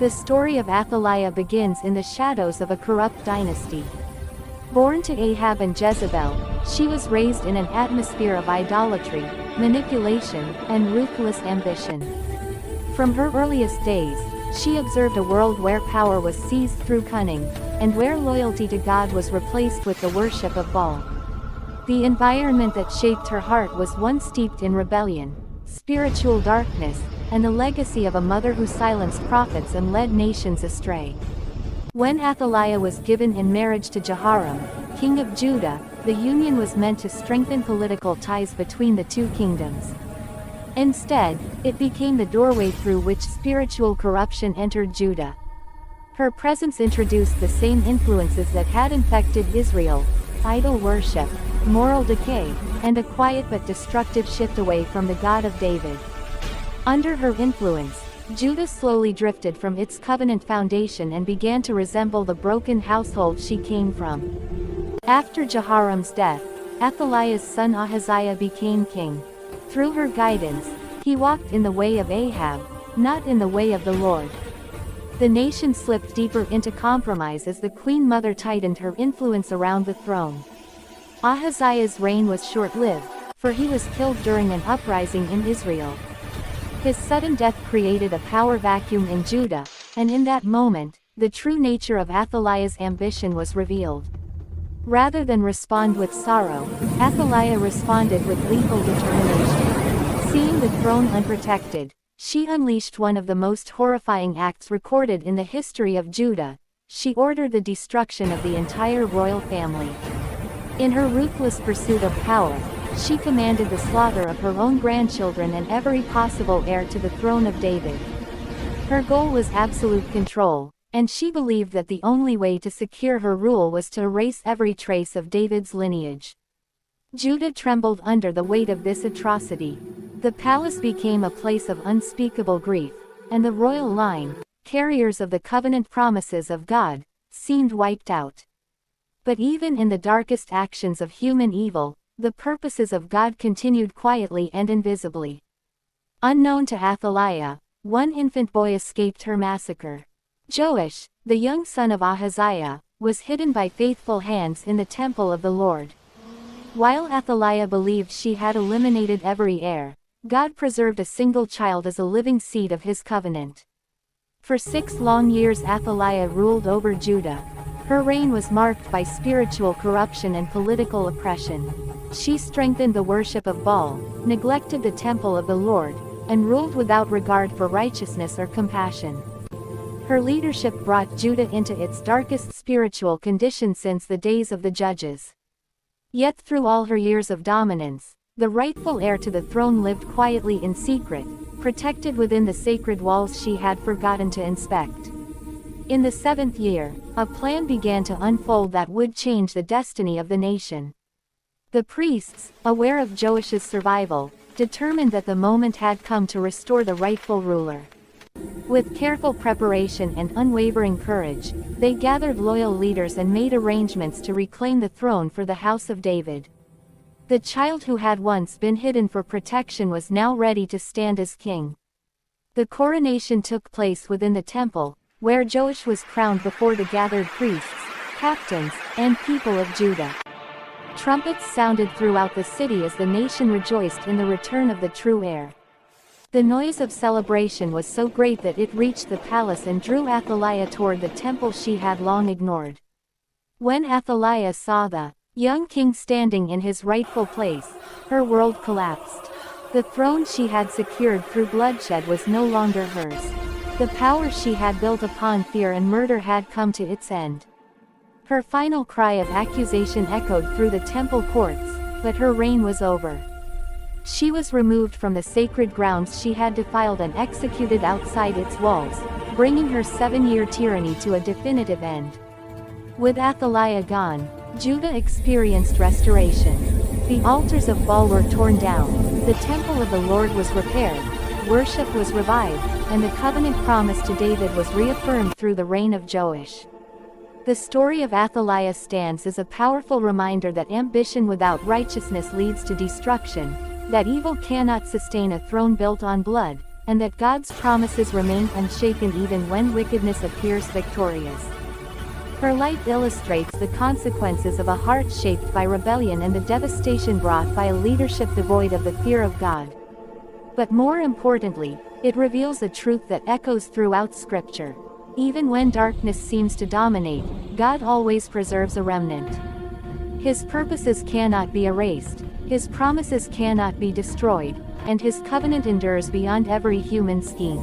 The story of Athaliah begins in the shadows of a corrupt dynasty. Born to Ahab and Jezebel, she was raised in an atmosphere of idolatry, manipulation, and ruthless ambition. From her earliest days, she observed a world where power was seized through cunning, and where loyalty to God was replaced with the worship of Baal. The environment that shaped her heart was one steeped in rebellion, spiritual darkness, and the legacy of a mother who silenced prophets and led nations astray. When Athaliah was given in marriage to Jehoram, king of Judah, the union was meant to strengthen political ties between the two kingdoms. Instead, it became the doorway through which spiritual corruption entered Judah. Her presence introduced the same influences that had infected Israel: idol worship, moral decay, and a quiet but destructive shift away from the God of David. Under her influence, Judah slowly drifted from its covenant foundation and began to resemble the broken household she came from. After Jehoram's death, Athaliah's son Ahaziah became king. Through her guidance, he walked in the way of Ahab, not in the way of the Lord. The nation slipped deeper into compromise as the queen mother tightened her influence around the throne. Ahaziah's reign was short-lived, for he was killed during an uprising in Israel. His sudden death created a power vacuum in Judah, and in that moment, the true nature of Athaliah's ambition was revealed. Rather than respond with sorrow, Athaliah responded with lethal determination. Seeing the throne unprotected, she unleashed one of the most horrifying acts recorded in the history of Judah. She ordered the destruction of the entire royal family. In her ruthless pursuit of power, she commanded the slaughter of her own grandchildren and every possible heir to the throne of David. Her goal was absolute control, and she believed that the only way to secure her rule was to erase every trace of David's lineage. Judah trembled under the weight of this atrocity. The palace became a place of unspeakable grief, and the royal line, carriers of the covenant promises of God, seemed wiped out. But even in the darkest actions of human evil, the purposes of God continued quietly and invisibly. Unknown to Athaliah, one infant boy escaped her massacre. Joash, the young son of Ahaziah, was hidden by faithful hands in the temple of the Lord. While Athaliah believed she had eliminated every heir, God preserved a single child as a living seed of his covenant. For 6 long years Athaliah ruled over Judah. Her reign was marked by spiritual corruption and political oppression. She strengthened the worship of Baal, neglected the temple of the Lord, and ruled without regard for righteousness or compassion. Her leadership brought Judah into its darkest spiritual condition since the days of the judges. Yet through all her years of dominance, the rightful heir to the throne lived quietly in secret, protected within the sacred walls she had forgotten to inspect. In the 7th year, a plan began to unfold that would change the destiny of the nation. The priests, aware of Joash's survival, determined that the moment had come to restore the rightful ruler. With careful preparation and unwavering courage, they gathered loyal leaders and made arrangements to reclaim the throne for the house of David. The child who had once been hidden for protection was now ready to stand as king. The coronation took place within the temple, where Joash was crowned before the gathered priests, captains, and people of Judah. Trumpets sounded throughout the city as the nation rejoiced in the return of the true heir. The noise of celebration was so great that it reached the palace and drew Athaliah toward the temple she had long ignored. When Athaliah saw the young king standing in his rightful place, her world collapsed. The throne she had secured through bloodshed was no longer hers. The power she had built upon fear and murder had come to its end. Her final cry of accusation echoed through the temple courts, but her reign was over. She was removed from the sacred grounds she had defiled and executed outside its walls, bringing her 7-year tyranny to a definitive end. With Athaliah gone, Judah experienced restoration. The altars of Baal were torn down, the temple of the Lord was repaired, worship was revived, and the covenant promise to David was reaffirmed through the reign of Joash. The story of Athaliah stands as a powerful reminder that ambition without righteousness leads to destruction, that evil cannot sustain a throne built on blood, and that God's promises remain unshaken even when wickedness appears victorious. Her life illustrates the consequences of a heart shaped by rebellion and the devastation brought by a leadership devoid of the fear of God. But more importantly, it reveals a truth that echoes throughout Scripture. Even when darkness seems to dominate, God always preserves a remnant. His purposes cannot be erased, His promises cannot be destroyed, and His covenant endures beyond every human scheme.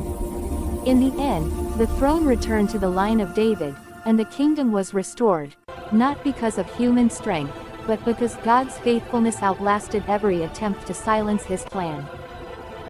In the end, the throne returned to the line of David, and the kingdom was restored, not because of human strength, but because God's faithfulness outlasted every attempt to silence His plan.